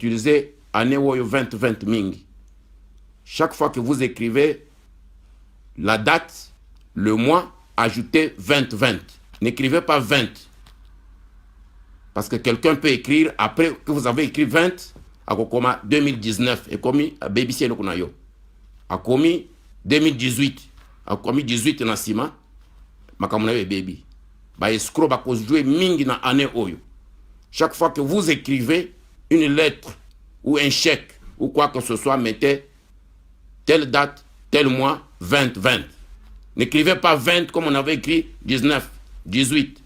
utilisez année 2020 mingi. Chaque fois que vous écrivez la date, le mois, ajoutez 2020. N'écrivez pas 20. Parce que quelqu'un peut écrire, après que vous avez écrit 20, à 2019, et commis à BBC Nokunayo. A commis 2018, a commis 18 na sima, makamunayo baby. Ba escroc ba ko jouer mingi na année oyo. Chaque fois que vous écrivez une lettre ou un chèque ou quoi que ce soit, mettez telle date, tel mois, 2020. N'écrivez pas 20 comme on avait écrit 19, 18,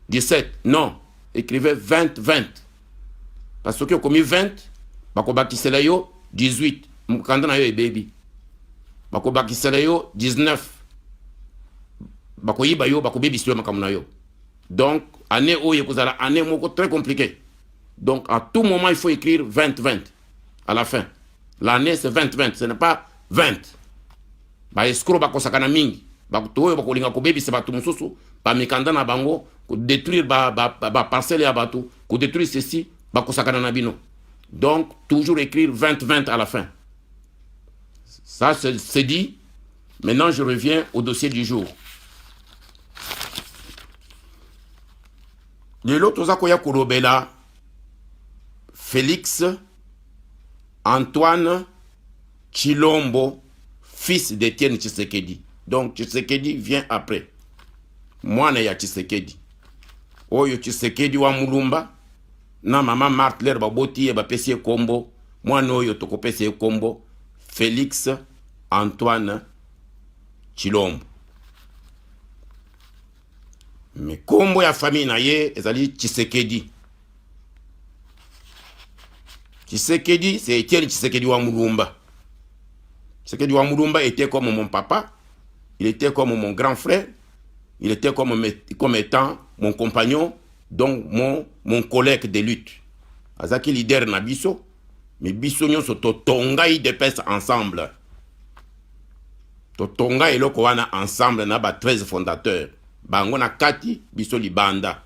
17. Non, écrivez 2020. Parce que commis 20, bako bakisela yo 18, mukanda na yo e baby. Bako bakisela yo 19. Bako yiba yo, bako baby sio makamuna yo. Donc, année oyo kozala année moko très compliquée. Donc, à tout moment, il faut écrire 2020 à la fin. L'année, c'est 2020, ce n'est pas 20. Ba escroc bako sakana mingi. Bako toyo bako linga ko baby se batu mususu, ba mikanda na bango, ko détruire ba parcelle ya batu, ko détruire ceci, bako sakana na bino. Donc, toujours écrire 2020 à la fin. Ça, c'est dit. Maintenant, je reviens au dossier du jour. Lelo toza koya kolobela Félix Antoine Tshilombo, fils d'Étienne Tshisekedi. Donc Tshisekedi vient après. Mwana ya Tshisekedi. Oyo Tshisekedi wa Mulumba na mama Martler baboti ye bapesi kombo. Mwana oyo tokopesi kombo Félix Antoine Tshilombo. Mais kombo ya famille na ye ezali Tshisekedi. Tshisekedi, c'est Étienne Tshisekedi wa Mulumba. Tshisekedi wa Mulumba était comme mon papa, il était comme mon grand frère, il était comme étant mon compagnon, donc mon collègue de lutte. Azaki leader na biso, mais biso nyonso totonga i dépêche ensemble. Totonga eloko wana ensemble na ba 13 fondateurs. Bango na kati biso libanda.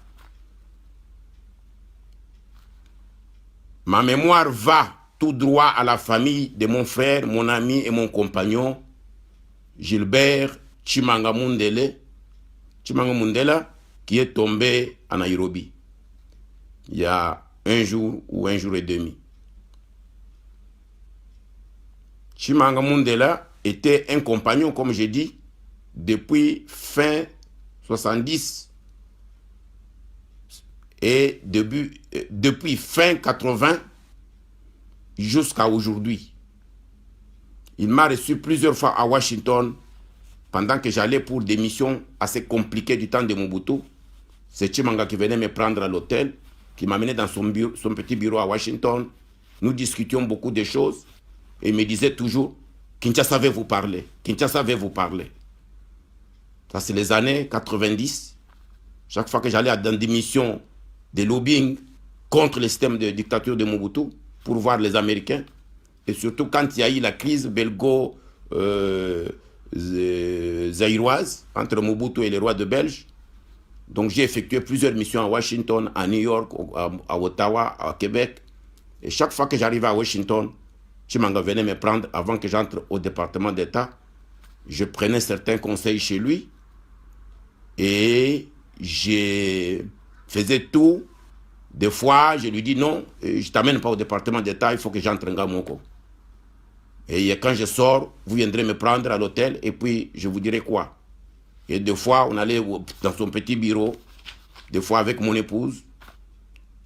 Ma mémoire va tout droit à la famille de mon frère, mon ami et mon compagnon Gilbert Tshimanga Mundele, qui est tombé à Nairobi il y a un jour ou un jour et demi. Tshimanga Mundela était un compagnon, comme j'ai dit, depuis fin 70 et depuis fin 80 jusqu'à aujourd'hui. Il m'a reçu plusieurs fois à Washington pendant que j'allais pour des missions assez compliquées du temps de Mobutu. C'est Tshimanga qui venait me prendre à l'hôtel, qui m'amenait dans son petit bureau à Washington. Nous discutions beaucoup de choses et il me disait toujours « Kinshasa veut vous parler, Kinshasa veut vous parler ». Ça, c'est les années 90. Chaque fois que j'allais dans des missions de lobbying contre le système de dictature de Mobutu pour voir les Américains, et surtout quand il y a eu la crise belgo-zaïroise entre Mobutu et les rois de Belge. Donc j'ai effectué plusieurs missions à Washington, à New York, à Ottawa, à Québec. Et chaque fois que j'arrivais à Washington, Tshimanga venait me prendre avant que j'entre au département d'État. Je prenais certains conseils chez lui et je faisais tout. Des fois, je lui dis non, je ne t'amène pas au département d'État, il faut que j'entre en Gamoko. Et quand je sors, vous viendrez me prendre à l'hôtel et puis je vous dirai quoi. Et des fois, on allait dans son petit bureau, des fois avec mon épouse.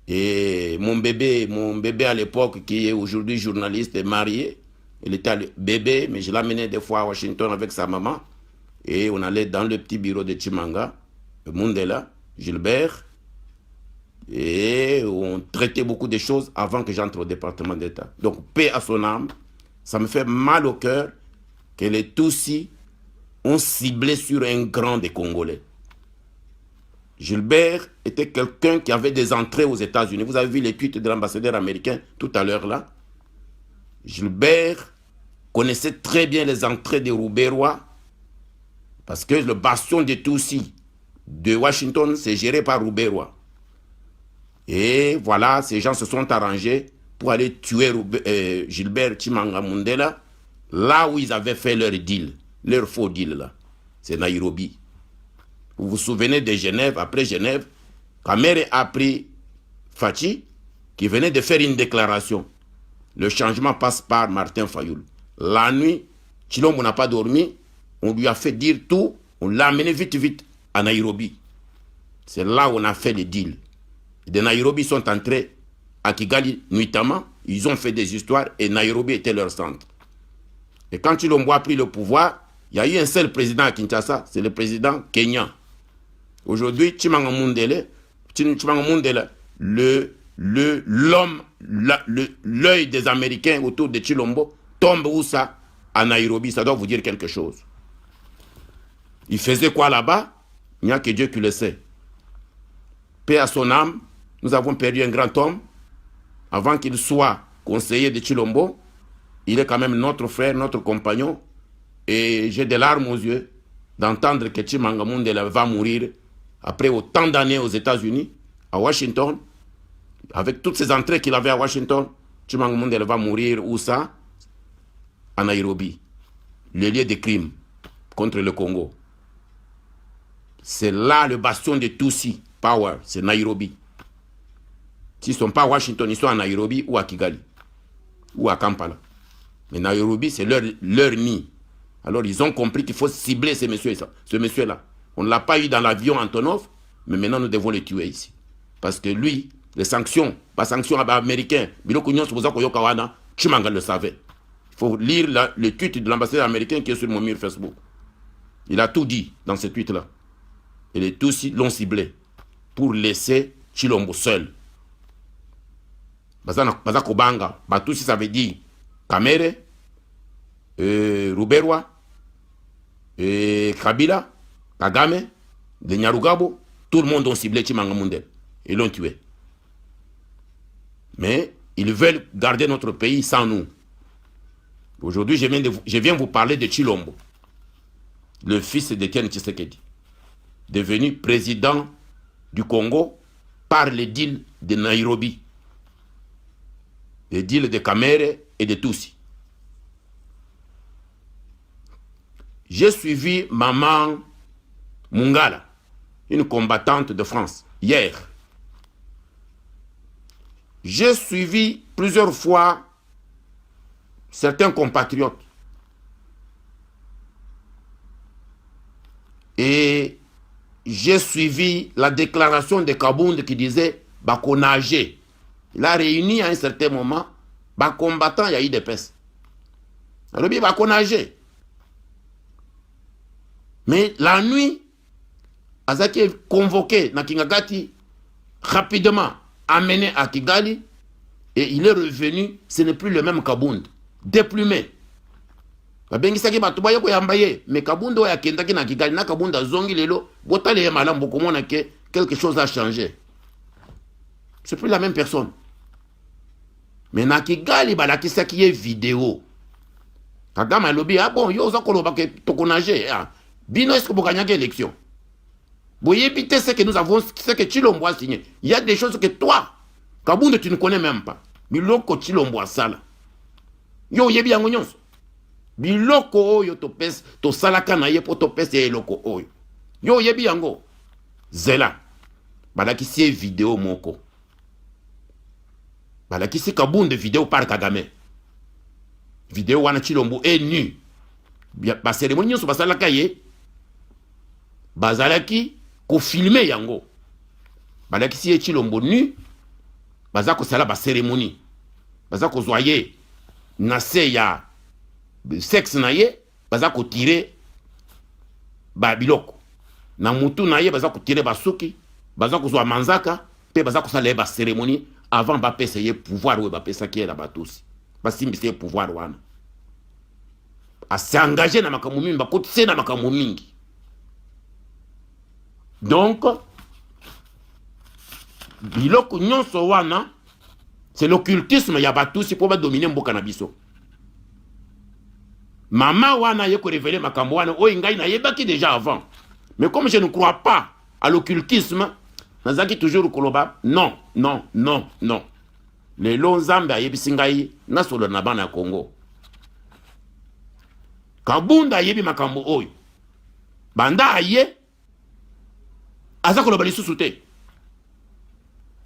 Et mon bébé à l'époque, qui est aujourd'hui journaliste, est marié. Il était bébé, mais je l'amenais des fois à Washington avec sa maman. Et on allait dans le petit bureau de Tshimanga, Mundela, Gilbert. Et on traitait beaucoup de choses avant que j'entre au département d'État. Donc, paix à son âme. Ça me fait mal au cœur que les Tutsis ont ciblé sur un grand des Congolais. Gilbert était quelqu'un qui avait des entrées aux États-Unis. Vous avez vu les tweets de l'ambassadeur américain tout à l'heure là. Gilbert connaissait très bien les entrées des Rouberois parce que le bastion des Tutsis de Washington, c'est géré par Rouberois. Et voilà, ces gens se sont arrangés pour aller tuer Gilbert Chimanga Mundela, là où ils avaient fait leur deal, leur faux deal là. C'est Nairobi. Vous vous souvenez de Genève, après Genève, Kamere a pris Fachi, qui venait de faire une déclaration. Le changement passe par Martin Fayoul. La nuit, Chilombo n'a pas dormi, on lui a fait dire tout, on l'a amené vite à Nairobi. C'est là où on a fait le deal. De Nairobi, ils sont entrés à Kigali nuitamment, ils ont fait des histoires et Nairobi était leur centre. Et quand Chilombo a pris le pouvoir, il y a eu un seul président à Kinshasa, c'est le président kenyan. Aujourd'hui, Chimanga Mundele, l'œil des Américains autour de Chilombo tombe où ça? À Nairobi, ça doit vous dire quelque chose. Il faisait quoi là-bas? Il n'y a que Dieu qui le sait. Paix à son âme, nous avons perdu un grand homme. Avant qu'il soit conseiller de Chilombo, il est quand même notre frère, notre compagnon. Et j'ai des larmes aux yeux d'entendre que Chimanga Mundele va mourir après autant d'années aux États-Unis, à Washington, avec toutes ces entrées qu'il avait à Washington. Chimanga Mundele va mourir où ça? À Nairobi, le lieu de crime contre le Congo. C'est là le bastion de Tutsi Power, c'est Nairobi. S'ils ne sont pas à Washington, ils sont à Nairobi ou à Kigali, ou à Kampala. Mais Nairobi, c'est leur nid. Alors ils ont compris qu'il faut cibler ce monsieur-là. On ne l'a pas eu dans l'avion Antonov, mais maintenant nous devons le tuer ici. Parce que lui, les sanctions, pas sanctions américaines, Chimanga le savait. Il faut lire le tweet de l'ambassadeur américain qui est sur mon mur Facebook. Il a tout dit dans ce tweet-là. Et les Tutsis l'ont ciblé pour laisser Chilombo seul. Baza Kobanga, Tutsi ça veut dire Kamere, Ruberwa, Kabila, Kagame, de Nyarugabo, tout le monde ont ciblé Chimanga Mundele et l'ont tué. Mais ils veulent garder notre pays sans nous. Aujourd'hui, je viens vous parler de Chilombo, le fils d'Etienne Tshisekedi, devenu président du Congo par les deals de Nairobi, les deals de Kamere et de Tutsi. J'ai suivi Maman Mungala, une combattante de France, hier. J'ai suivi plusieurs fois certains compatriotes. Et j'ai suivi la déclaration de Kabound qui disait Bakonage. Il a réuni à un certain moment, combattant, il y a eu des pestes. Alors, il Bakonage. Mais la nuit, Azaki est convoqué na Kingagati, rapidement amené à Kigali, et il est revenu, ce n'est plus le même Kabound, déplumé. Mais Kabound a Kendaki na Kigali, na Kabound a zongi lelo, botale ya malam bokomona ke quelque chose a changé. C'est plus la même personne. Mais na Kigali balakisa qui est vidéo. Kagame lobi ah bon yo oza koloba ke tokonage ah. Bino est-ce que vous gagnez l'élection? Vous évitez ce que nous avons, ce que Chilombo a signé. Il y a des choses que toi, Kabound, tu ne connais même pas. Biloko Chilombo a ça là. Yo yebi yango nyonso. Biloko oyo to pes, to salaka na ye po to pes ye loko oyo. Yo yebi yango. Zela. Balakisi vidéo moko. Balakisi Kabound vidéo par Kagame. Vidéo wana Chilombo est nu. Ba cérémonie nyonso basalaka ye. Bazalaki ko filmer yango. Balakisi ye Chilombo nu. Bazako sala ba cérémonie. Bazako zoyer na se ya sexe na ye, bazako tirer ba biloko. Na mutu na ye bazako tirer basuki, bazako zo manzaka, pe bazako sala ba cérémonie avant ba pesa ye pouvoir ou ba pesa ki la batusi. Ba simbise pouvoir wana. A s'engager na makambo mingi, ba kotise na makambo mingi. Donc, biloko nyonso wana, c'est l'occultisme ya batusi pour ba dominer mboka na biso. Maman wana ye ko révéler makambo wana, o ngai na yebaki déjà avant. Mais comme je ne crois pas à l'occultisme, nazaki toujours koloba, non, non, non, non. lelo nzambe ayebisi ngai nasolo na bana ya Congo. Kabunda ayebi makambo oyo. Banda aye aza koloba lisusu te.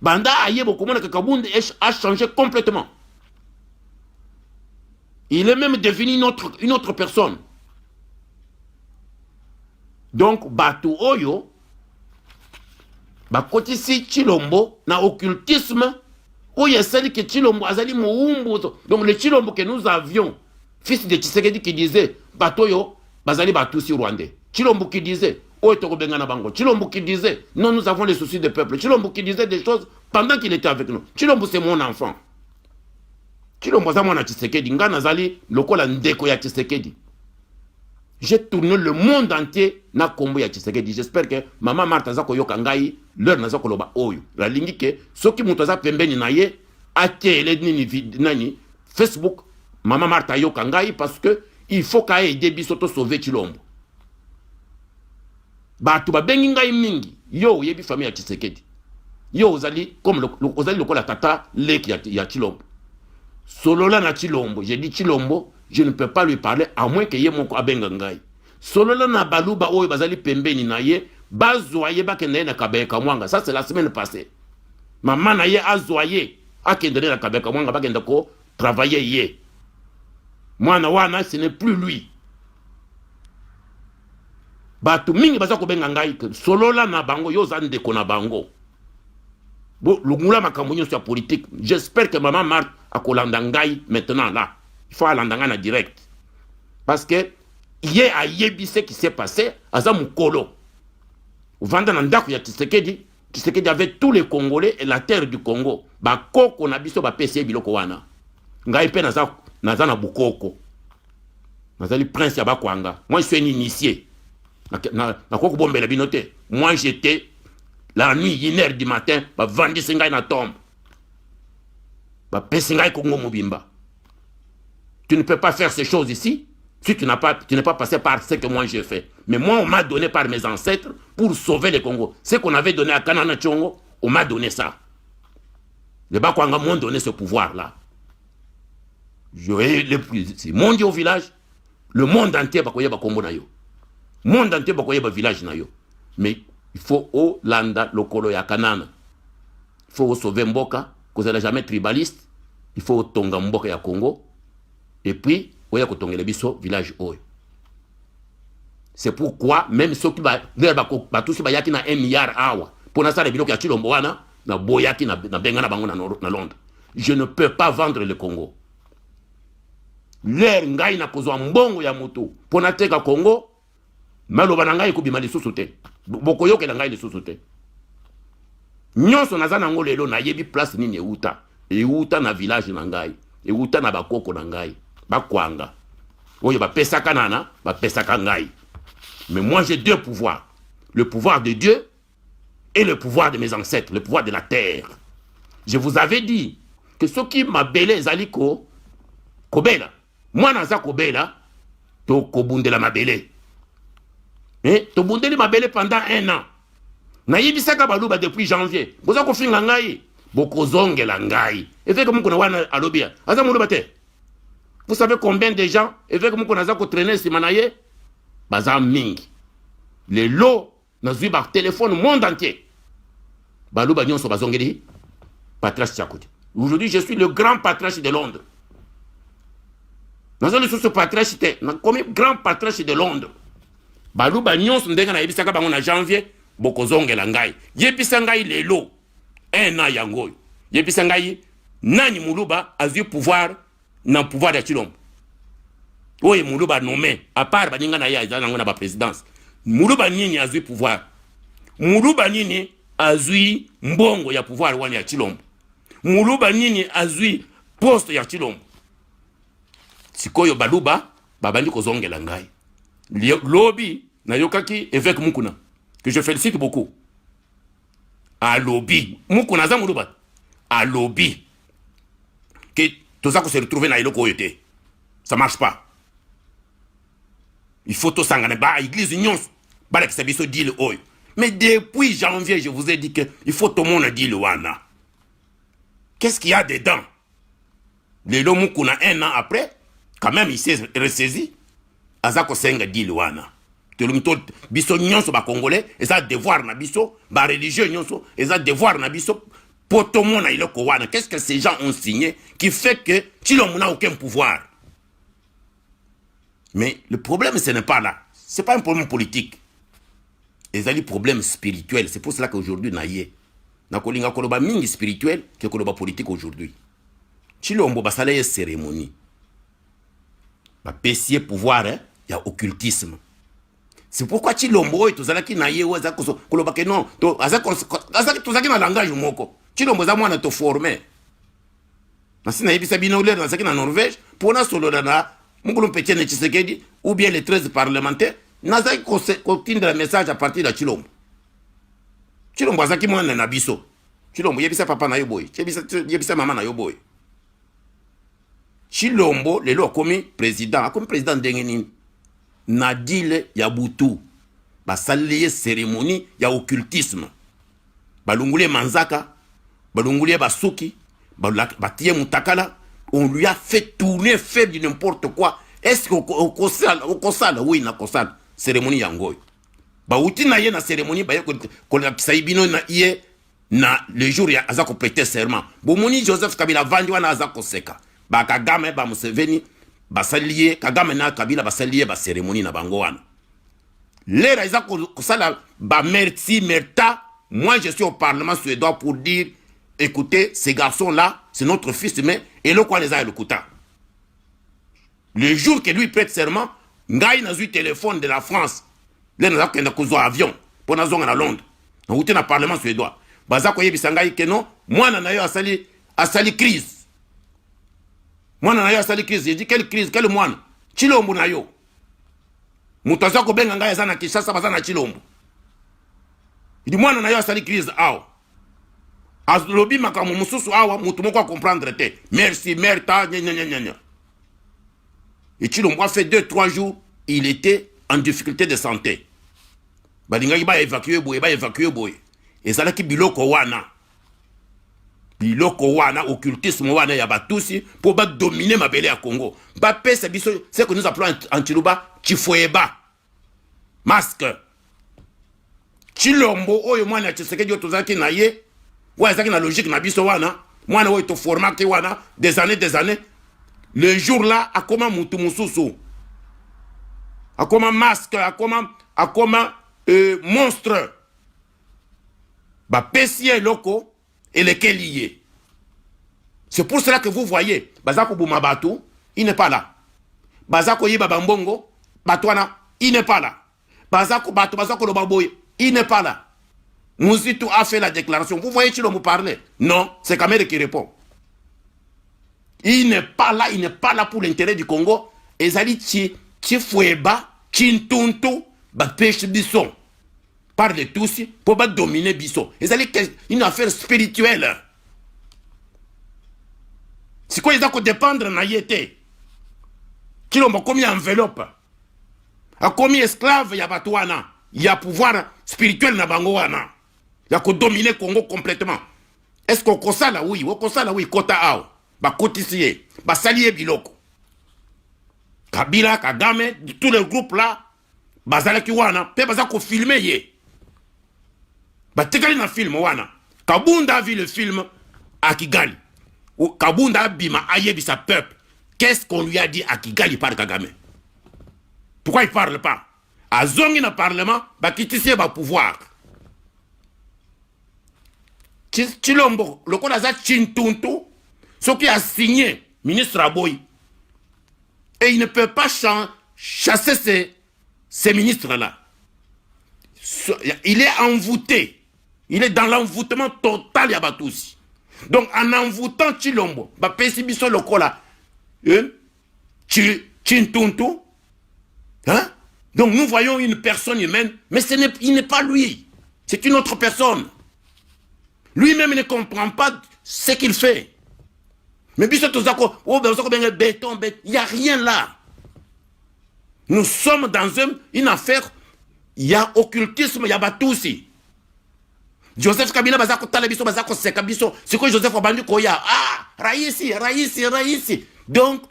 Banda aye bokomona que Kabunda a changé complètement. Il est même devenu une autre personne. Donc batu oyo bakotisi Tshilombo na occultisme. Oyo esali que Tshilombo azali moumbu. Donc le Tshilombo que nous avions, fils de Tshisekedi qui disait batoyo bazali batusi rwandais. Tshilombo qui disait oyo tokobengana bango. Tshilombo qui disait non, nous avons les soucis des peuples. Tshilombo qui disait des choses pendant qu'il était avec nous. Tshilombo c'est mon enfant. Tshilombo za mwana Tshisekedi nga nazali lokola ndeko ya Tshisekedi. J'ai tourné le monde entier na kombo ya Tshisekedi. J'espère que Maman Martha za koyoka ngai leur naza koloba oyo. La lingi ke soki muto za pembeni na ye atele nini Facebook Maman Martha yoka ngai parce que il faut ka aider biso to sauver Tshilombo. Batu ba bengi ngai mingi yo yebi famille ya Tshisekedi. Yo ozali comme ozali lokola tata leki ya Tshilombo. Solola na Tshilombo, j'ai dit Tshilombo, je ne peux pas lui parler à moins que ye moko abenga ngai. Solola na baluba oyo bazali pembeni na ye, bazwaye bakende na kabeka mwanga. Ça c'est la semaine passée. Maman na ye azwaye akende na kabeka mwanga bakende ko travailler ye. Mwana wana ce n'est plus lui. Batu mingi baza ko benga ngai solola na bango yo zande ko na bango. Bon, le makambo sur la politique. J'espère que Maman Marthe a kolandangai maintenant là. Il faut alandangai direct. Parce que hier a yebi ce qui s'est passé à Zamukolo. Au Vanda Nandaku ya Tshisekedi avait tous les Congolais et la terre du Congo. Ba koko na biso ba PC biloko wana. Ngai pe naza na bukoko. Nazali prince ya bakwanga. Moi je suis un initié. Na koko bombela binote. Moi j'étais la nuit, 1h du matin, ba vandi singai na tombe. Ba pesingai Congo Mobimba. Tu ne peux pas faire ces choses ici si tu n'es pas passé par ce que moi j'ai fait. Mais moi, on m'a donné par mes ancêtres pour sauver le Congo. Ce qu'on avait donné à Kanana Tchongo, on m'a donné ça. Les Bakwanga m'ont donné ce pouvoir-là. C'est mon Dieu au village. Le monde entier bakoye ba Congo na yo. Monde entier bakoye ba village na yo. Mais il faut au landa lokolo ya Kanana. Il faut sauver Mboka, que vous n'êtes jamais tribaliste. Il faut tonga Mboka ya Congo. Et puis, oya ko tongela biso village oyo. C'est pourquoi même ceux qui ba tout si ba yaki na 1 milliard awa. Pour na sala biloko ya Tshilombo wana na boyaki na benga na bango na Londres. Je ne peux pas vendre le Congo. L'air ngai na kozwa mbongo ya moto. Pour na teka Congo, maloba na ngai ko bima lisusu te. Bokoyoke na ngai lisusu te. Nyonso naza nango lelo na yebi place nini euta. Euta na village na ngai. Euta na bakoko na ngai. Bakwanga. Oyo ba pesaka nana, ba pesaka ngai. Mais moi j'ai deux pouvoirs. Le pouvoir de Dieu et le pouvoir de mes ancêtres, le pouvoir de la terre. Je vous avais dit que ceux qui m'appelaient Zaliko Kobela. Moi naza Kobela, to kobundela mabele. To bundeli mabele pendant 1 an. Na yebisaka baluba depuis janvier. Boza ko finga ngai, bokozongela ngai. Et fait comme kuna wana alobia. Aza muluba te. Vous savez combien de gens et fait comme kuna za ko traîner simanaye? Baza mingi. Les lots na zui par téléphone monde entier. Baluba nyonso bazongeli patriarche Tshakoti. Aujourd'hui, je suis le grand patriarche de Londres. Nous sommes sur ce patriarche, comme grand patriarche de Londres. Baluba nyonso ndenga na yebisaka bango na janvier, bokozongela ngai. Yebisa ngai lelo, 1 an yango. Yebisa ngai nani muluba azui pouvoir na pouvoir ya Tshilombo. Oye muluba nommé, à part baninga na ya nango na ba présidence. Muluba nini azui pouvoir? Muluba nini azui mbongo ya pouvoir wani ya Tshilombo? Muluba nini azui poste ya Tshilombo? Sikoyo baluba babandi kozongela ngai. Lobby na yokaki évêque Mukuna que je félicite beaucoup. A lobby Mukuna za muluba. A lobby que tout ça qu'on se retrouve na iloko yote. Ça marche pas. Il faut tout sangana ba église nyons ba la kisabiso deal oyo. Mais depuis janvier, je vous ai dit que il faut tout le monde deal wana. Qu'est-ce qu'il y a dedans? Les lots Moukouna, un an après, quand même, il s'est ressaisi. Azako Senga dit Luana. Biso nyonso ba Congolais, et ça devoir na biso, ba religieux nyonso, et ça devoir na biso, potomo na iloko wana. Qu'est-ce que ces gens ont signé qui fait que Tshilombo n'a aucun pouvoir? Mais le problème, ce n'est pas là. Ce n'est pas un problème politique. C'est un problème spirituel. C'est pour cela qu'aujourd'hui, naïe. Nakolinga koloba mingi spirituel que koloba politique aujourd'hui. Tshilombo basala ye cérémonie. Ba pesier pouvoir, il y a occultisme. C'est pourquoi Tshilombo et tout ça qui naïe ou azako koloba que non, to azako tout ça qui na langage moko. Tshilombo za mwana to formé. Nasina yebisa bino le na zaki na Norvège pour na solo na Mungulu Petienne Tshisekedi ou bien les 13 parlementaires nazaki kotindra le message à partir de Tshilombo. Tshilombo azaki mwana na biso. Tshilombo yebisa papa na yo boy. Yebisa mama na yo boy. Tshilombo lelo akomi président ndenge nini? Na dile ya butu. Basaliye cérémonie ya occultisme. Balungule manzaka, balungule basuki, batie mutakala, on lui a fait tourner, faire du n'importe quoi. Est-ce qu'au Kosala, oui, na Kosala, cérémonie yangoy. Ba uti na ye na cérémonie, ba ye ko la saibino na ye na le jour ya azako prêter serment. Bomoni Joseph Kabila vandi wana azako seka. Ba Kagame ba Museveni ba saliye, Kagame na Kabila ba saliye ba cérémonie na bango wana. L'era azako kosala ba merci merta. Moi je suis au Parlement suédois pour dire écoutez, ces garçons-là, c'est notre fils, mais et le quoi les a le kouta. Le jour que lui prête serment, Ngaï n'a eu téléphone de la France. Là, nous avons un avion pour nous aller à Londres. Nous avons un Parlement suédois. Bazako Yebisangaï que non, moi, n'a eu à sali crise. Moi, n'a eu à sali crise. J'ai dit quelle crise, quel moine? Tshilombo na yo. Moutazako Bengangaï Zana Kishasa Bazana Tshilombo. Il dit moi, n'a eu à sali crise. Azlobi makamu mususu awa mutu moko comprendre te. Merci, merta, gna. Et Tshilombo a fait 2-3 jours, il était en difficulté de santé. Balinga ba évacuer boy. Et ça là qui biloko wana. Biloko wana, occultisme wana ya batusi pour ba dominer ma belle à Congo. Ba pesa biso, c'est que nous appelons en Chiluba Chifoeba. Masque. Tshilombo oyo mwana Tshisekedi otozaki na ye. Ouais, ça qui est la logique na biso wana. Moi na to format ki wana des années. Le jour là a comment mutu mususu. A comment masque, a comment monstre. Ba pesier loko et lesquels liés. C'est pour cela que vous voyez Bazako Boumabatu, il n'est pas là. Bazako Yiba Bambongo, Batwana, il n'est pas là. Bazako Lobaboy, il n'est pas là. Mouzitou a fait la déclaration. Vous voyez Tshilombo parler? Non, c'est Kamere qui répond. Il n'est pas là pour l'intérêt du Congo. Et Zali Tshifoueba, Tchintuntu, Bapèche Bisson. Par de tous pour dominer Bisson. Et Zali une affaire spirituelle. C'est quoi ils ont dépendre na yete? Tshilombo combien enveloppe? A combien esclave ya Batouana? Il y a pouvoir spirituel na Bangoana. Il y a que dominer Congo complètement. Est-ce qu'on kosala oui, kota ao. Ba kotisie, ba salié biloko. Kabila, Kagame, tous les groupes là, bazala ki wana, pe bazako filmer ye. Ba tekali na film wana. Kabunda a vu le film à Kigali. Kabunda bima ayebi sa peuple. Qu'est-ce qu'on lui a dit à Kigali par Kagame? Pourquoi il parle pas? A zongi na parlement, ba kitisie ba pouvoir. Tshilombo, le code a Tchintuntu, ce qui a signé, ministre Aboy. Et il ne peut pas chasser ces ministres-là. Il est envoûté. Il est dans l'envoûtement total, Yabatousi. Donc, en envoûtant Tshilombo, Pesibiso Lokola, Tchintuntu, hein? Donc, nous voyons une personne humaine, mais il n'est pas lui. C'est une autre personne. Lui-même ne comprend pas ce qu'il fait. Mais béton, il n'y a rien là. Nous sommes dans une affaire, il y a occultisme, il y a batousi. Joseph Kabila bazako tala biso bazako seka biso. C'est quoi Joseph Obandi koya? Ah, Raisi. Donc,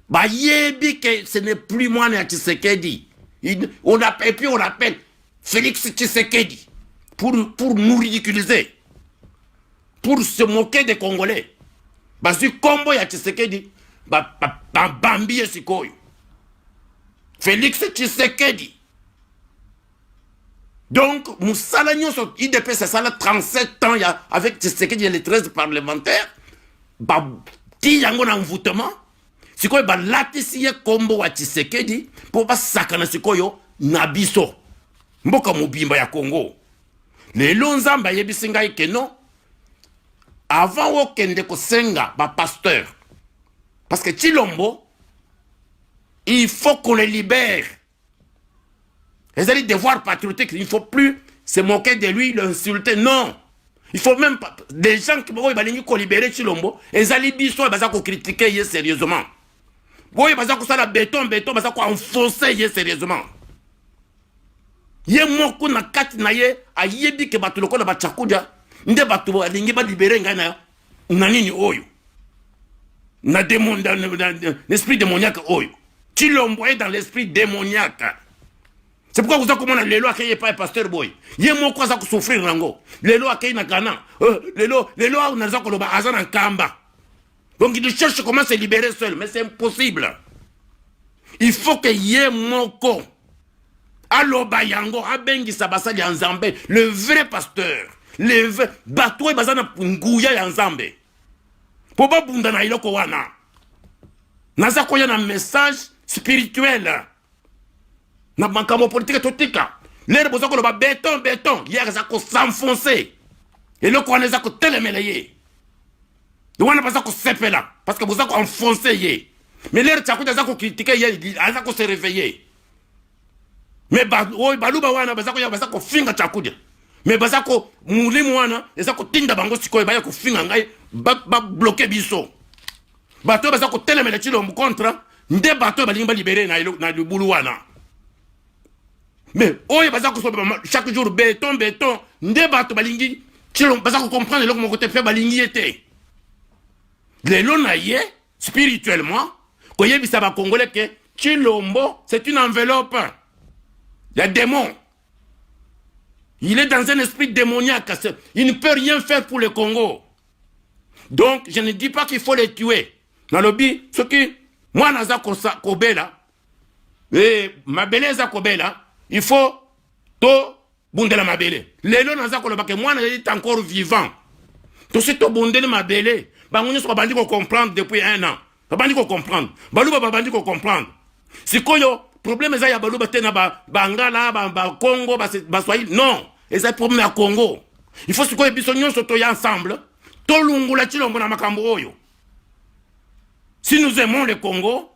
bayebi que ce n'est plus moi ni Tshisekedi. Et puis on appelle Félix Tshisekedi pour nous ridiculiser, pour se moquer des Congolais. Basi combo ya Tshisekedi bambi sikoyo. Félix Tshisekedi. Donc, Moussala Nyonso, IDP, c'est ça, là, 37 ans, avec Tshisekedi, il y a les 13 parlementaires, qui y a un envoûtement, c'est quoi, latisiye combo à Tshisekedi, pour pas sakana sikoyo, nabiso. Mboka mobimba ya Congo. Les lonzamba yebisinga que non, avant okende ko senga, pasteur, parce que Chilombo, il faut qu'on les libère. Les alliés devoir patriotique, il ne faut plus se moquer de lui, l'insulter, non. Il faut même pas, des gens qui vont libérer Chilombo, les alliés biso, ils vont critiquer sérieusement. Ils vont faire béton, ils vont enfoncer sérieusement. Yé moko na kati na ye, a yebi ke batu loko na bachakuja, nde batu alingi ba libérer ngana, nanini oyo. Na démon, dans l'esprit démoniaque oyo. Chilombo est dans l'esprit démoniaque. C'est pourquoi vous avez commandé les lois qui n'est pas un pasteur boy. Il y a mon quoi ça souffrir nango. Les lois qui n'a Ghana. Les lois on a ça qu'on a azan en Kamba. Donc il cherche comment se libérer seul, mais c'est impossible. Il faut que y ait mon co. Allo bayango abengi sabasali en Zambé, le vrai pasteur. Le vrai bateau et bazana ngouya en Zambé. Pour pas bunda na iloko wana. Naza koya na message spirituel. Na bankamo politique totika. L'air boza ko ba béton. Hier ça ko s'enfoncer. Et le ko za ko telemelaye. Donc on a pas ça ko sepela parce que boza ko enfoncer yé. Mais l'air tsakuta za ko critiquer yé, za ko se réveiller. Mais baluba wana baza ko ya baza ko finga tsakuta. Mais baza ko mulimu wana za ko tinda bango sikoy ba ya ko finga ngai ba bloquer biso. Bato baza ko telemela Chilombo contre nde bato ba linga libérer na libulu wana. Mais oye baza ko chaque jour béton nde bato balingi Chilombo baza ko comprendre le mon côté fait balingi était les lonaye spirituellement ko yebisa ba congolais que Chilombo c'est une enveloppe. Il y a démon. Il est dans un esprit démoniaque. Il ne peut rien faire pour le Congo. Donc je ne dis pas qu'il faut les tuer. Dans le but ce qui moi naza kobela et ma beleza kobela il faut to bundela mabele. Lelo naza koloba ke moi est encore vivant. To si to bundela mabele, bangonyo so bandi ko comprendre depuis 1 an. Bandi ko comprendre. Baluba bandi ko comprendre. Sikoyo problème za ya baluba tena bangala ba Congo ba Swahili non, et ça problème ya Congo. Il faut sikoyo biso nyonso to ya ensemble. To lungula Chilombo na makambo oyo. Si nous aimons le Congo,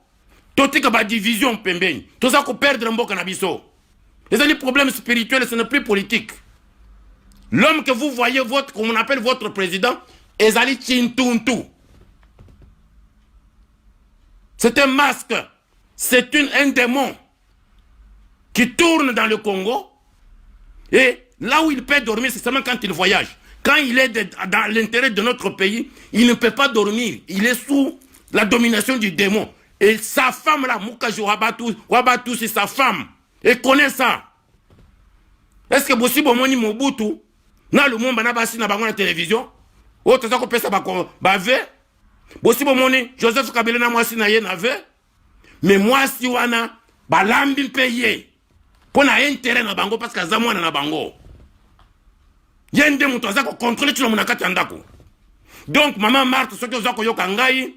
to tika ba division pembeni. To za ko perdre mboka na biso. Les problèmes spirituels, ce n'est plus politique. L'homme que vous voyez, comme on appelle votre président, Ezali Chintuntu. C'est un masque. C'est un démon qui tourne dans le Congo. Et là où il peut dormir, c'est seulement quand il voyage. Quand il est dans l'intérêt de notre pays, il ne peut pas dormir. Il est sous la domination du démon. Et sa femme là, Mukaji Wabatu, c'est sa femme. Et connaît ça. Est-ce que possible moni Mobutu na le monde na basi na bango na télévision autre ça ko pesa ba ve possible moni Joseph Kabila na mwasi na ye na ve mais mwasi wana balambi payer pour na intérêt na bango parce que za mwana na bango yende muto za ko contrôler tout le monde na kati ndako. Donc maman Marthe ce que za ko yoka ngai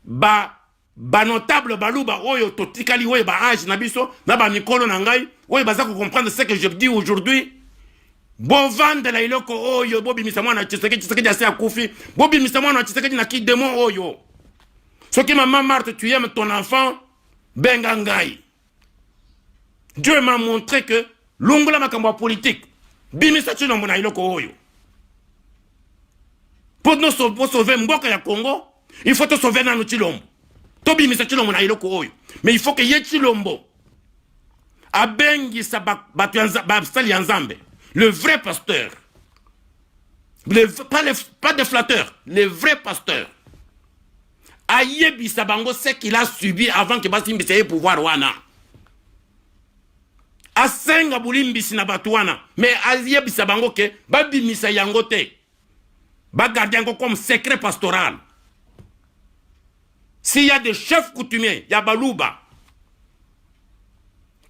ba notable baluba oyo totikali oyo ba âge na biso na ba mikolo na ngai oyo baza ko comprendre ce que je dis aujourd'hui. Bon vendre la iloko oyo bobi misamo na Tshisekedi ase akufi bobi misamo na Tshisekedi na ki démon oyo. Ce qui maman Marthe tu aimes ton enfant benga ngai. Dieu m'a montré que longula makambo politique bimisa Chilombo na iloko oyo. Pour nous sauver mboka ya Congo, il faut te sauver na Chilombo. Tobi misa Chilombo na iloko oyo. Mais il faut que ye Chilombo abengi sa ba sali Nzambe, le vrai pasteur. Pas des flatteurs, les vrais pasteurs. Ayebisa bango ce qu'il a subi avant que basimbisa ye pouvoir wana. Asenga bulimbisi na batu wana. Mais ayebisa bango ke babimisa yango te. Bagarde yango comme secret pastoral. S'il y a des chefs coutumiers, il y a Balouba.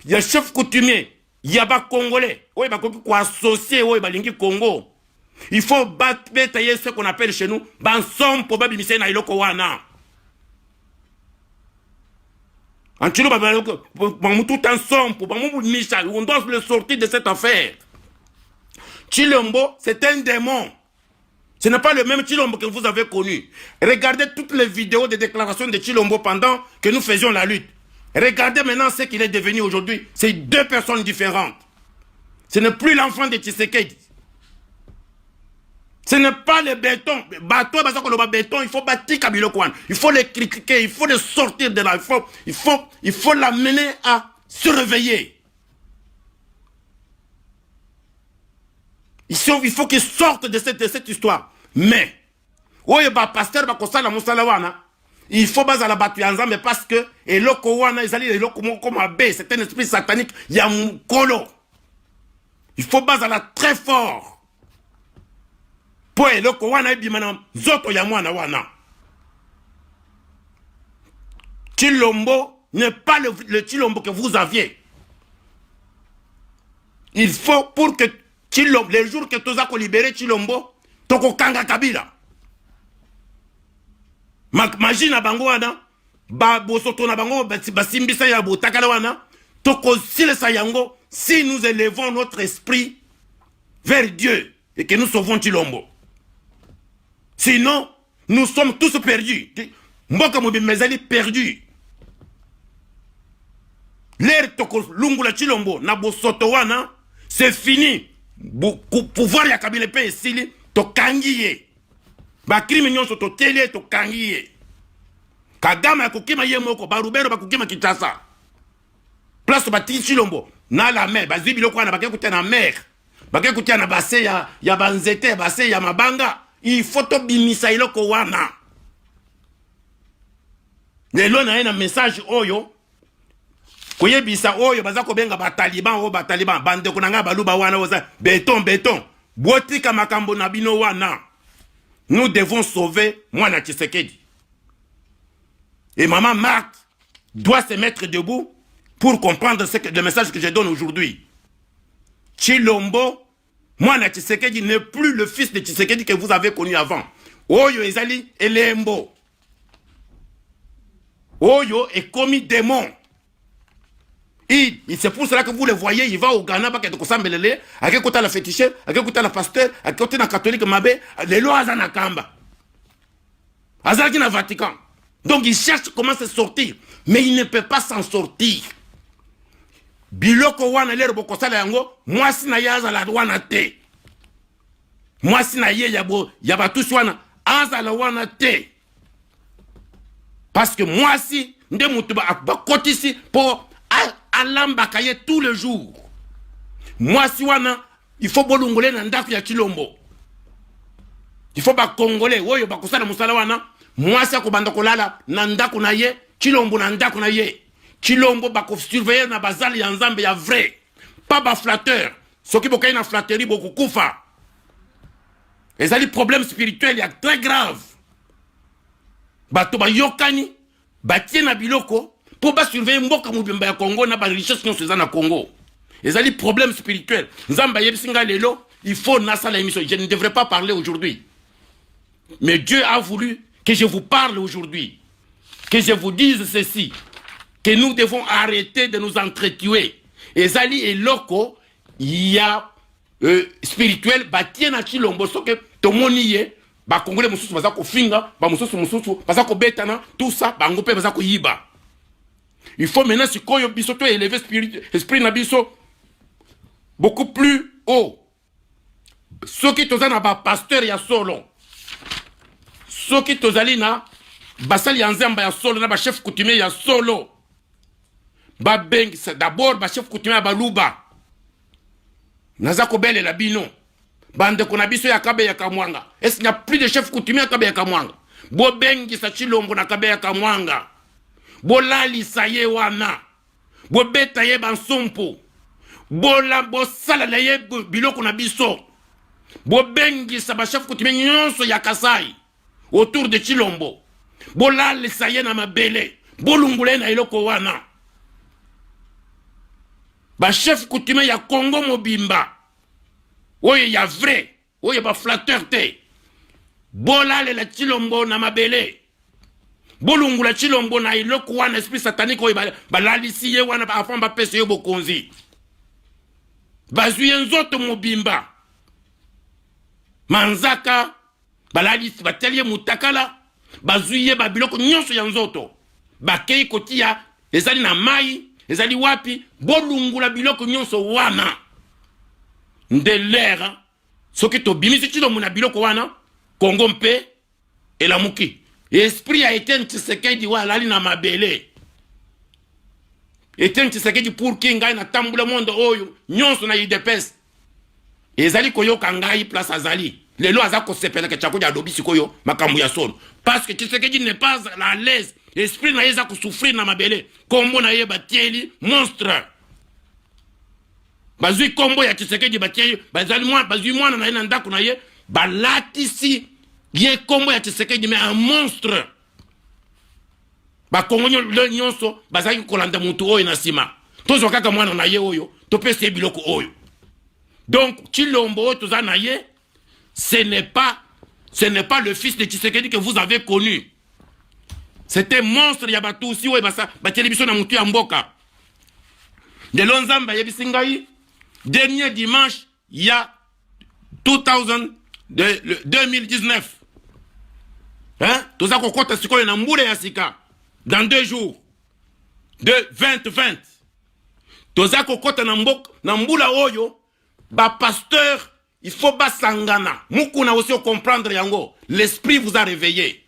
Il y a chefs coutumiers, il y a des Congolais. Oui, il faut associer au Congo. Il faut battre ce qu'on appelle chez nous, Bansom pour babimisa na iloko wana. On doit le sortir de cette affaire. Chilombo, c'est un démon. Ce n'est pas le même Chilombo que vous avez connu. Regardez toutes les vidéos de déclarations de Chilombo pendant que nous faisions la lutte. Regardez maintenant ce qu'il est devenu aujourd'hui. C'est deux personnes différentes. Ce n'est plus l'enfant de Tshisekedi. Ce n'est pas le béton. Il faut bâtir Kabila Kouane. Il faut les critiquer. Il faut les sortir de là. Il faut l'amener à se réveiller. Il faut qu'ils sortent de cette histoire. Mais, pasteur, il faut baser la battu ensemble parce que c'est un esprit satanique. Il y a un colo. Il faut baser la très fort. Pour eloko wana ebimana zoto ya mwana wana. Chilombo n'est pas le Chilombo que vous aviez. Il faut pour que Chilombo, les jours que tu as libéré Chilombo, toko kanga Kabila. Imagine bango wana ba bosoto na bango basimbisa ya botakala wana toko silesa yango si nous élevons notre esprit vers Dieu et que nous sauvons Chilombo. Sinon, nous sommes tous perdus. Mboka Mobimezali perdu. L'air toko lungula Chilombo na bosoto wana, c'est fini. Pouvoir ya Kabila pe esili to kangiye. Ba crime nyonso to tele to kangiye. Kagama kokima ye moko barubero bakukima Kinshasa. Place bati Chilombo na la mer, bazibi lokwana bakekuta na mer. Bakekuta na base ya banzete, base ya mabanga. Il faut to bimisa iloko wana. Lelo na un message oyo. Koyebisa oyo bazako benga bataliban bande konanga baluba wana oza béton. Botika makambo na bino wana. Nous devons sauver Mwana Tshisekedi. Et maman Marthe doit se mettre debout pour comprendre le message que je donne aujourd'hui. Chilombo Mwana Tshisekedi n'est plus le fils de Tshisekedi que vous avez connu avant. Oyo ezali elembo. Oyo est commis démon. Et c'est pour cela que vous le voyez, il va au Ghana, il va à côté la féticheur, à côté la pasteur, à côté la catholique Mabé, les lois Azana Kamba. Azaki na Vatican. Donc il cherche comment se sortir, mais il ne peut pas s'en sortir. Biloko wana lero bokosala yango, moi si na yaza la wana te. Moi si na ye yaba tous wana, azala wana te. Parce que moi si, nde mutuba bakotisi pour alambakaye tous les jours. Moi si wana, il faut bolungole na ndaku ya Chilombo. Il faut ba congolais, woyo bakosala musala wana, moi si akobanda kolala na ndaku na ye, Chilombo na ndaku na ye. Chilombo bako surveiller na bazali ya nzambe ya vrai. Pas ba flatteur. Soki bokai na flatterie boku kufa. Les ali problème spirituel ya très grave. Bato ba yokani, batie na biloko pour ba surveiller mboka mubimba ya Congo na ba richesse nyonso za na Congo. Les ali problème spirituel. Nzamba yebisinga lelo, il faut nasa la émission. Je ne devrais pas parler aujourd'hui. Mais Dieu a voulu que je vous parle aujourd'hui. Que je vous dise ceci. Que nous devons arrêter de nous entretuer. Et Zali et Loko, il y a spirituel, Batiena Chilombo, so que Tomoniye, Congolais Moussou, Bazako Finga, Moussou, Bazako Betana, tout ça, Bangope, Bazako Yiba. Il faut maintenant, si Koyo Bisoto élever l'esprit Nabiso beaucoup plus haut. Ceux qui tozana ba pasteur ya solo. Ceux qui tozalina, Basali Yanzamba ya solo, na ba chef coutumier ya solo. D'abord, chef coutumier à Balouba. Nazako Bele la bino. bande kuna biso ya Kabeya ya Kamwanga. Est-ce qu'il n'y a plus de chef coutumier à Kabeya ya Kamwanga? Bo bengi sa Chilombo na Kabeya ya Kamwanga. Bo lali sa ye wana. Bo beta ye bansompo. Bo la bo sala la ye biloko na biso. Bo bengi sa ba chef coutumier nyonso ya Kasai autour de Chilombo. Bo lali sa ye na mabele. Bo lungule na iloko wana. Ba chef coutumier ya Congo mobimba. Oye ya vrai. Oye ba flatteur te. Bola le la Chilombo na mabele. Bolungu la Chilombo na iloko wana esprit satanique oye ba lalisi ye wana ba afamba pese yo bokonzi. Bazuye nzoto mobimba. Manzaka ba lalisi ba telie mutakala. Bazuye ba biloko nyonso ya nzoto. Ba kei kotia ezali na mai, ezali wapi, bolungu la biloko nyonso wana. De l'air, ce qui to bimisi Chilombo na biloko wana, Congo mpe et la muki. Esprit a été un Tshisekedi wa lali na mabele. Etienne Tshisekedi pour kinga na tambula mondo oyo, nyonso na idepes. Ezali koyoka ngai place azali. Lelo azako sepela ke chakoja adobisi koyo makambu ya solo. Parce que Tshisekedi n'est pas à l'aise. Esprit na yeza ko souffrir na mabele. Kombo na ye batieli monstre. Bazui kombo ya Tshisekedi batieli bazali mwana na ina ndako na ye balatisi ye kombo ya Tshisekedi mais un monstre. Ba Kongo le nyonso bazaki kolanda mutu oyo na sima. Tozo kaka mwana na ye oyo, to pese biloko oyo. Donc Chilombo toza na ye, ce n'est pas le fils de Tshisekedi que vous avez connu. C'était monstre ya batusi oyo basa batieli biso na mutu ya mboka. De lonzamba yebisingai dernier dimanche il y a 2019. Hein? Tout ça qu'on compte sur quoi na mbule ya sika. Dans 2 jours. De 2020. Tout ça qu'on compte na mbula oyo. Ba pasteur, il faut ba sangana. Mukuna aussi comprendre yango. L'esprit vous a réveillé.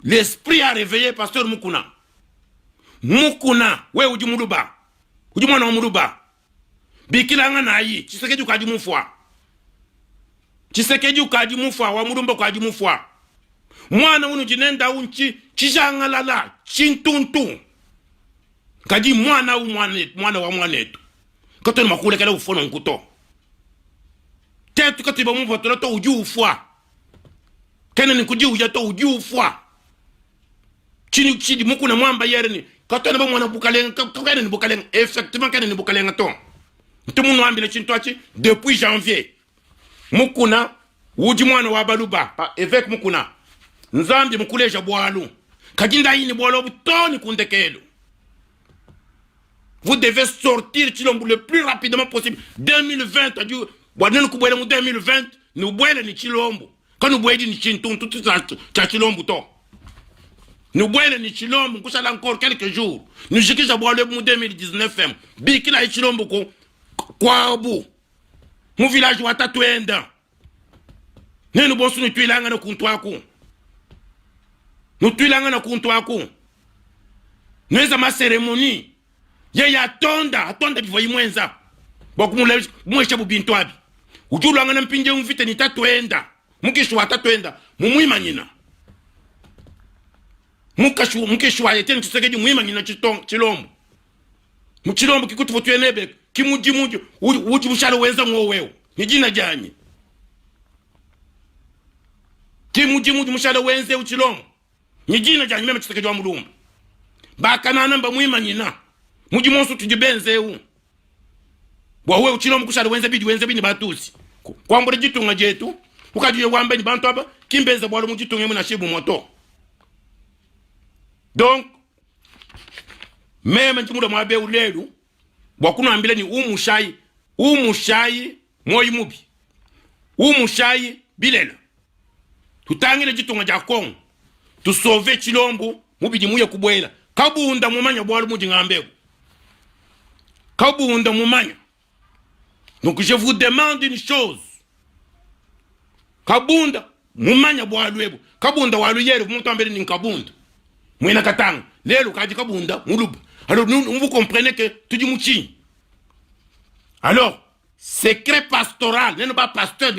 L'esprit a réveillé pasteur Mukuna. Mukuna, we uji muluba. Uji mwana wa muluba. Bikilanga na yi, Tshisekedi ukaji mufwa. Tshisekedi ukaji mufwa, wa murumba ukaji mufwa. Mwana unu jinenda unchi, chijangalala, chintuntu. Kaji mwana wa mwanetu. Kato ni makule kala ufono nkuto. Tetu katiba mufwa to uji ufwa. Kena ni kuji uja to uji ufwa. Chidi muku na mwamba yere ni. Kato ni mwana bukalenga, kene ni bukalenga. Effectivement kene ni bukalenga to. Tout le monde a ambile depuis janvier. Mukuna, uji mwana wa baluba, évêque Mukuna. Nzambi mukuleja bwalu. Kajinda yini bwalo butoni kundekelo. Vous devez sortir Chilombo le plus rapidement possible. 2020, a dit, wadenu kubwele mu 2020, nous bwele ni Chilombo. Quand nous bwele ni Chintung, tout ça, Chilombo to. Nous bwele ni Chilombo, kusala encore quelques jours. Nous jikisha bwalo mu 2019, bikila Chilombo ko, kwa abu. Mu village watatu enda. Nenu bosu ni tuilanga na kuntuaku. Nous tuilanga na kuntuaku. Nweza ma cérémonie. Ye ya atonda bivoyi mwenza. Boku mwesha bubintu abi. Ujulu anga na mpinje umvite ni tatu enda. Mukishu watatu enda. Mumuima nyina. Mukishu wa yeteni Tshisekedi muima nyina Chilombo. Mchilombo kikutu votu enebe. Kimuji uji mshalo wenza mwoweo. Nijina janyi. Kimuji mshalo wenze uchilombo. Nijina janyi meme Tshisekedi wa mulumba. Baka na namba muima nyina. Muji monsu tujibenze u. Wawe uchilombo kushalo wenze bini batusi. Kwa mbure jitunga jetu. Ukajuye wambe ni bantu haba. Kimbeze bwalo mujitunga muna shibu moto. Donc, meme nchimura mwabe ulelu. Wakuna ambile ni umushayi moyi mubi. Umushayi bilela. Tutangile jitunga jakongo. Tusove Chilombo mubi jimuye kubwela. Kabunda mumanya bwalu muji ngambego. Kabunda mumanya. Donc je vous demande une chose. Kabunda mumanya bwalu ebo. Kabunda walu yere mutu ambele ni kabunda. Mwena katanga. Lelo kaji kabunda muluba. Alors vous comprenez que tu dis mouchi. Alors, secret pastoral, n'est pas pasteur,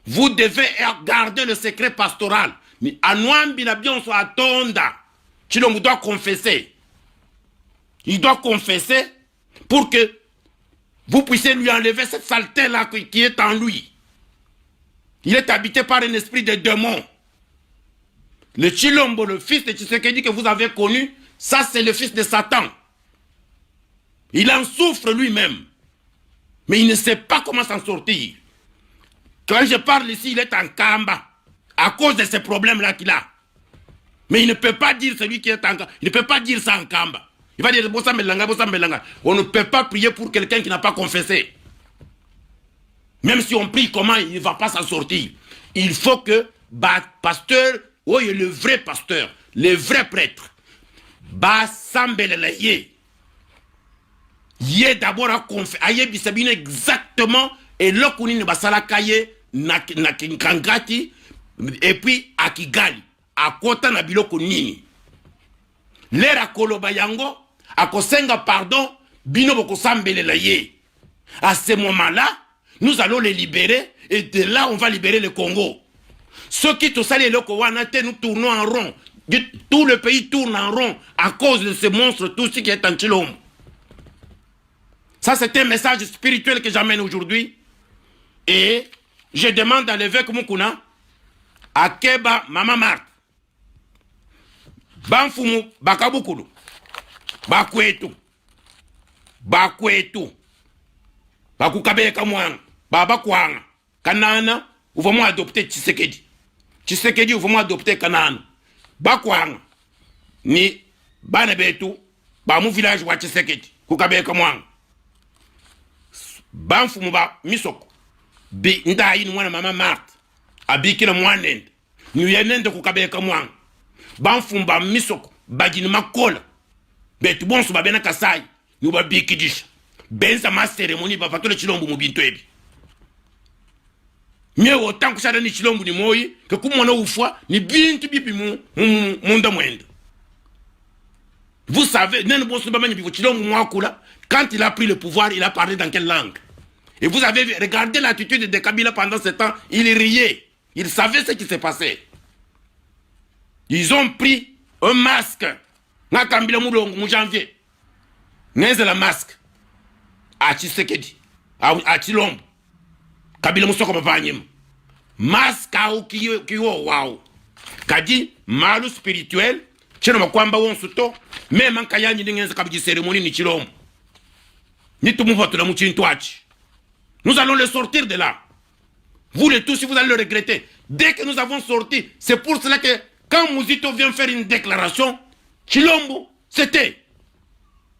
vous devez garder le secret pastoral. Chilombo doit confesser. Il doit confesser pour que vous puissiez lui enlever cette saleté-là qui est en lui. Il est habité par un esprit de démon. Le Chilombo, le fils de Tshisekedi que vous avez connu, ça c'est le fils de Satan. Il en souffre lui-même. Mais il ne sait pas comment s'en sortir. Quand je parle ici, il est en Kamba. À cause de ces problèmes-là qu'il a. Mais il ne peut pas dire celui qui est en Kamba. Il ne peut pas dire ça en Kamba. Il va dire Bossa Melanga, Bossa Melanga. On ne peut pas prier pour quelqu'un qui n'a pas confessé. Même si on prie comment, il ne va pas s'en sortir. Il faut que pasteur, oui, le vrai pasteur, le vrai prêtre, Bassambelelaye, y est d'abord à confesser, aye bisabine exactement, et l'okuni ne basala kaye, na kangati, et puis à Kigali, à Kota na biloko nini. L'era koloba yango, à kosenga pardon, bino boko sambelelaye. À ce moment-là, nous allons les libérer, et de là, on va libérer le Congo. Ceux qui tout ça, les locaux, nous tournons en rond. Tout le pays tourne en rond à cause de ces monstres, tout ce qui est en Chilombo. Ça, c'est un message spirituel que j'amène aujourd'hui. Et je demande à l'évêque Mukuna, à Keba Mama Marthe, Banfumu Bakabukulu, Bakwetu, Bakukabe Kamwang, Baba Kwang, Kanana, ou vraiment adopter Tshisekedi. Tshisekedi ou vraiment adopter Kanana. Bakwang, ni Banabetu, Bamou village wa Tshisekedi, Kukabe Kamwang. Banfumu ba Misoko, Bi Ndayi Nwana Mama Marthe, Abikina Mwanende, Nuyenende Kukabe Kamwang. Banfumu ba Misoko, Bagini Makola, Betu Bonsu Babena Kasai, Nuba Bikidisha. Benza ma cérémonie ba fatole Chilombo mubinto ebi. Mais autant que ça donne Chilombo ni moyi que comme on a ou foi ni bintu bibi monde moinde. Vous savez, quand il a pris le pouvoir, il a parlé dans quelle langue? Et vous avez regardé l'attitude de Kabila pendant ce temps, il riait. Il savait ce qui s'est passé. Ils ont pris un masque. Na Kabila mou janvier. N'est-ce la masque? A Tshisekedi, a Chilombo, Kabila Moussoko Babanyem, Maska ou Kiyo Wow, Kadi, malu spirituel, Chino Makwamba Wonsuto, même en Kayani Ningens Kabji cérémonie ni Chilombo, ni tout mouvement de la Mouchin Touach. Nous allons le sortir de là. Vous les tous, si vous allez le regretter. Dès que nous avons sorti, c'est pour cela que quand Mouzito vient faire une déclaration, Chilombo, c'était.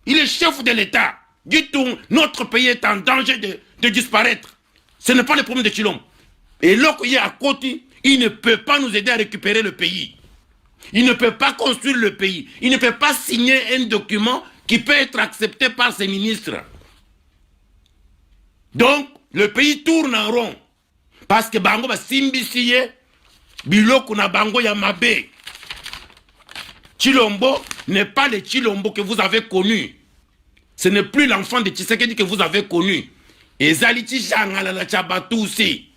Il est chef de l'État. Du tout, notre pays est en danger de disparaître. Ce n'est pas le problème de Chilombo. Et l'Okoye à côté, il ne peut pas nous aider à récupérer le pays. Il ne peut pas construire le pays. Il ne peut pas signer un document qui peut être accepté par ses ministres. Donc, le pays tourne en rond. Parce que Bango va simbisiye, biloko na Bango Yamabe. Chilombo n'est pas le Chilombo que vous avez connu. Ce n'est plus l'enfant de Tshisekedi que vous avez connu. Ezali Tishangala Tchabatousi.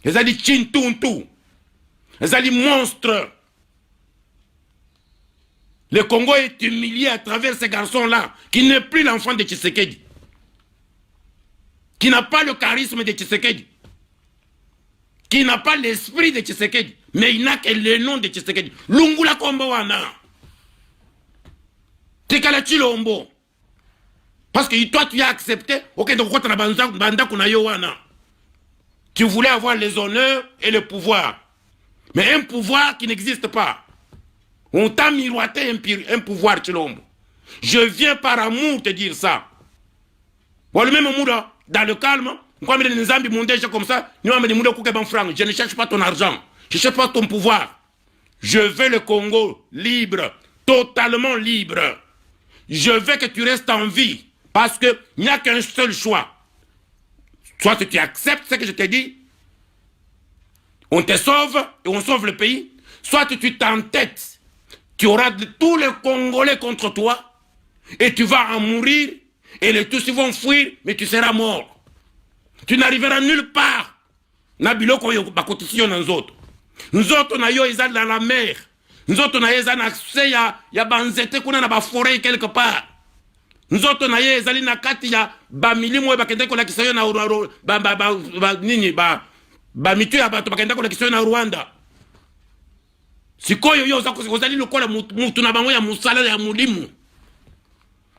Ezali Chintuntu. Ezali monstre. Le Congo est humilié à travers ces garçons-là, qui n'est plus l'enfant de Tshisekedi. Qui n'a pas le charisme de Tshisekedi. Qui n'a pas l'esprit de Tshisekedi. Mais il n'a que le nom de Tshisekedi. Lungula Kombowana. Tekala Chilombo. Parce que toi, tu as accepté, ok, donc tu voulais avoir les honneurs et le pouvoir. Mais un pouvoir qui n'existe pas. On t'a miroité un pouvoir, Chilombo. Je viens par amour te dire ça. Bon, le même amour, dans le calme, comme ça, je ne cherche pas ton argent. Je ne cherche pas ton pouvoir. Je veux le Congo libre, totalement libre. Je veux que tu restes en vie. Parce qu'il n'y a qu'un seul choix. Soit tu acceptes ce que je t'ai dit, on te sauve et on sauve le pays. Soit tu t'entêtes, tu auras tous les Congolais contre toi et tu vas en mourir Et les Tutsis vont fuir, mais tu seras mort. Tu n'arriveras nulle part. Na biloko yo bakotisi na nzoto. Nzoto na yo eza dans la mer. Nzoto na yo eza na se ya banzete kuna na ba forêt quelque part. Nzoto na yo ezali na kati ya ba milimo e bakende kolakisa yo na nini ba mitu ya bato bakende kolakisa yo na Rwanda. Sikoyo yo ozali lokola mutu na bango ya musala ya mulimu.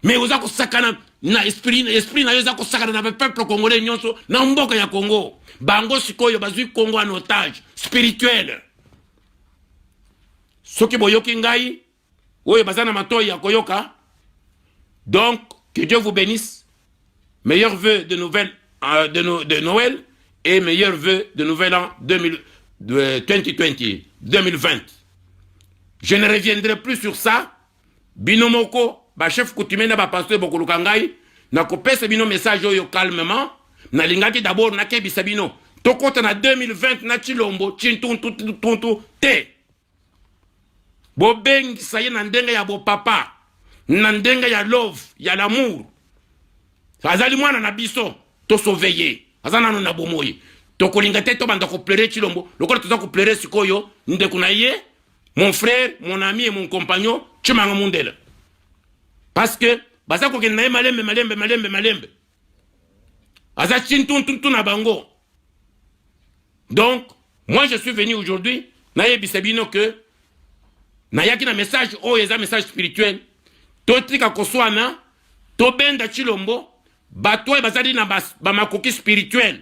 Mais oza kosakana na esprit na yo eza kosakana na peuple congolais nyonso na mboka ya Congo. Bango sikoyo bazui Congo en otage spirituel. Soki boyoki ngai oyo bazana matoyi ya koyoka. Donc que Dieu vous bénisse. Meilleurs vœux de Noël et meilleurs vœux de nouvel an 2020. Je ne reviendrai plus sur ça. Binomoko ba chef coutumier na ba pasteur bokoluka ngai na kopesa bino message oyo calmement na lingaki d'abord na kebisa bino tokota na 2020 na Chilombo chintuntu te bobengi saye na ndenge ya bo papa na ndenge ya love ya l'amour azali mwana na biso to sauveiller azana na bomoyi tokolinga te to banda ko pleurer Chilombo lokola toza ko pleurer sikoyo ndeko na ye mon frère mon ami et mon compagnon Chimanga Mundela. Parce que baza ko kenaye malembe aza chintuntu na bango. Donc moi je suis venu aujourd'hui na yebisabino que na yaki na message eza message spirituel totika koswana to benda Chilombo bato bazali na ba makoki spirituel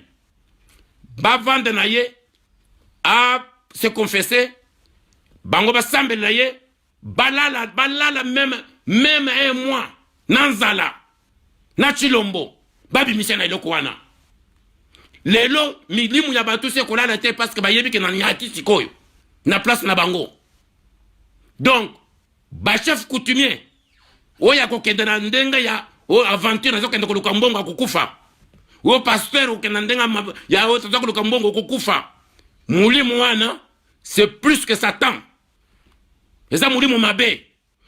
ba vendre na ye à se confesser bango basambe na ye balala même un mois nanzala na Chilombo babi misena iloko wana lelo milimu ya batu se kolala te parce que bayebi ke na nyati sikoyo na place na bango. Donc ba chef coutumier oya ko kende na ndenga ya aventure zo kende koluka mbongo akukufa o pasteur o kende ndenga ya o zo koluka mbongo akukufa mulimu wana c'est plus que Satan. Et ça mulimu mabe.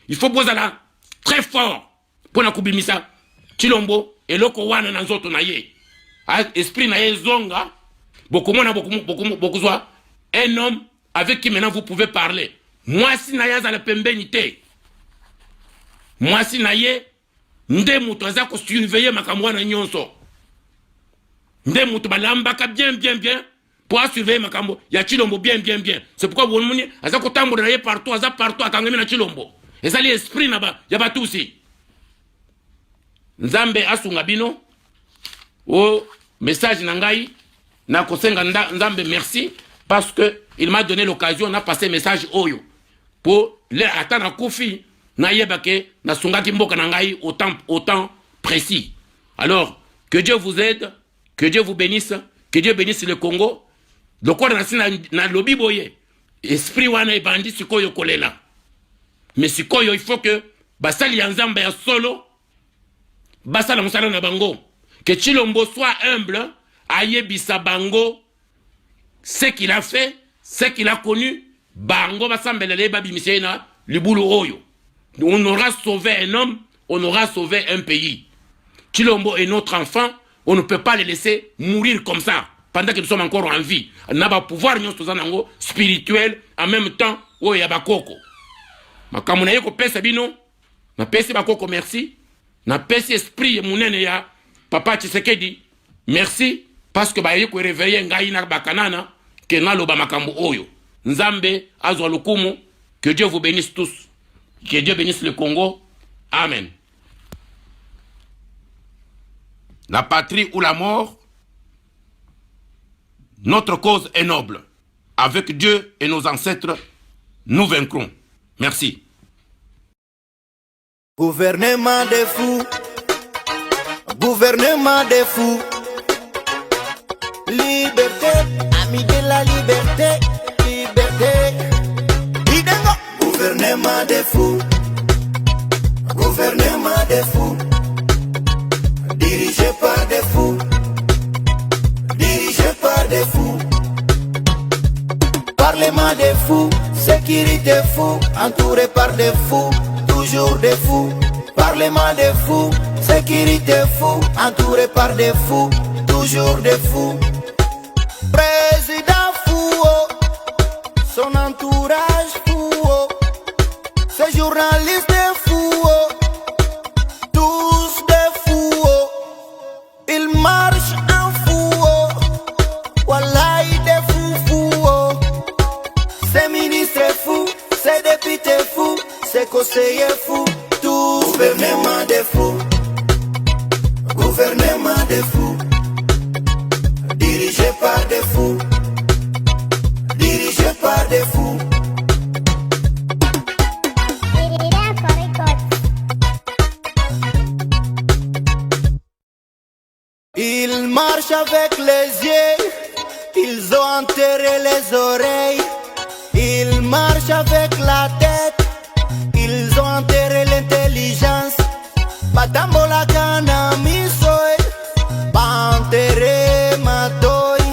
Il faut poser là très fort pour na kubimisa Chilombo et loko wana na nzoto na ye. Esprit na ye zonga bokomona bokozwa un homme avec qui maintenant vous pouvez parler. Moi si na ya za la pembeni te. Moi si na ye nde mutu aza ko surveiller makambo na nyonso. Nde mutu balambaka bien pour surveiller makambo ya Chilombo bien. C'est pourquoi vous moni aza ko tambola na ye partout akangemi na Chilombo. Et ça l'esprit na ba ya batu aussi. Nzambe asunga bino o message nangai na kosenga nzambe merci parce que il m'a donné l'occasion na passer message oyo pour les atana kofi na yebake na sungaki mboka nangai autant précis. Alors que Dieu vous aide, que Dieu vous bénisse, que Dieu bénisse le Congo. Lokora na lobi boye esprit wana ebandi sikoyo kolela. Mais sikoyo il faut que basali ya nzambe ya solo basala musala na bango. Que Chilombo soit humble, ayebisa bango ce qu'il a fait, ce qu'il a connu, bango basambelele babi misiena libulu oyo. On aura sauvé un homme, on aura sauvé un pays. Chilombo est notre enfant, on ne peut pas le laisser mourir comme ça pendant que nous sommes encore en vie. On a pas pouvoir spirituel en même temps où il y a bakoko. Makamuna yeko pesa bino, na pesi bakoko merci, na pesi esprit munene ya Papa Tshisekedi, merci parce que baye ko réveiller ngai na bakanana ke na loba makambo oyo. Nzambe azwa lukumu, que Dieu vous bénisse tous. Que Dieu bénisse le Congo. Amen. La patrie ou la mort, notre cause est noble. Avec Dieu et nos ancêtres, nous vaincrons. Merci. Gouvernement des fous. Gouvernement des fous. Liberté, ami de la liberté. Liberté. Idengo. Gouvernement des fous. Gouvernement des fous. Dirigé par des fous. Dirigé par des fous. Parlement des fous. Sécurité fou. Entouré par des fous. Toujours des fous. Parlement des fous. sécurité fou, entouré par des fous, toujours des fous. Président fou, oh, son entourage fou, oh, ces journalistes fous, oh, tous des fous, oh, ils marchent en fou, oh, wallahi des fous fous, oh, ces ministres fous, ces députés fous, ces conseillers fous, tous gouvernement des fous, gouvernement des fous, dirigé par des fous, dirigé par des fous. Ils marchent avec les yeux, ils ont enterré les oreilles. Ils marchent avec la tête, ils ont enterré l'intelligence. Batambola kana misoy, ba enterré matoy.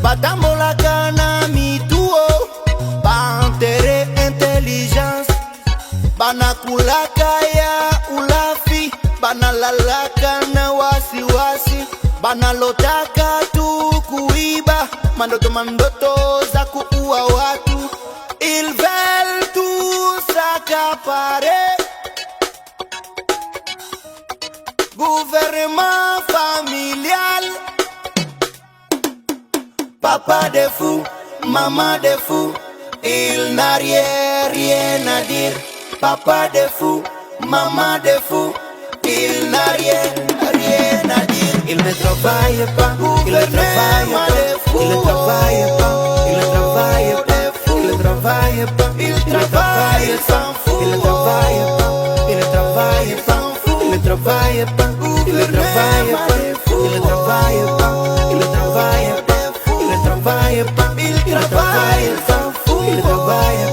Batambola kana mituo, ba enterré intelligence. Banakulaka ya ulafi, banalalaka na wasiwasi. Banalotaka tu kuiba, mandoto za kuua watu. Ils veulent tout s'accaparer. Gouvernement familial. Papa des fous, maman des fous, il n'a rien à dire. Papa des fous, maman des fous, il n'a rien à dire. Il ne travaille pas, il ne travaille pas, il ne travaille pas, il ne travaille pas, il ne travaille pas, il travaille sans fou, il ne travaille pas, il ne travaille pas, il ne travaille pas, il ne travaille pas, il ne travaille pas, il ne travaille pas, il ne travaille pas, il travaille sans fou, il travaille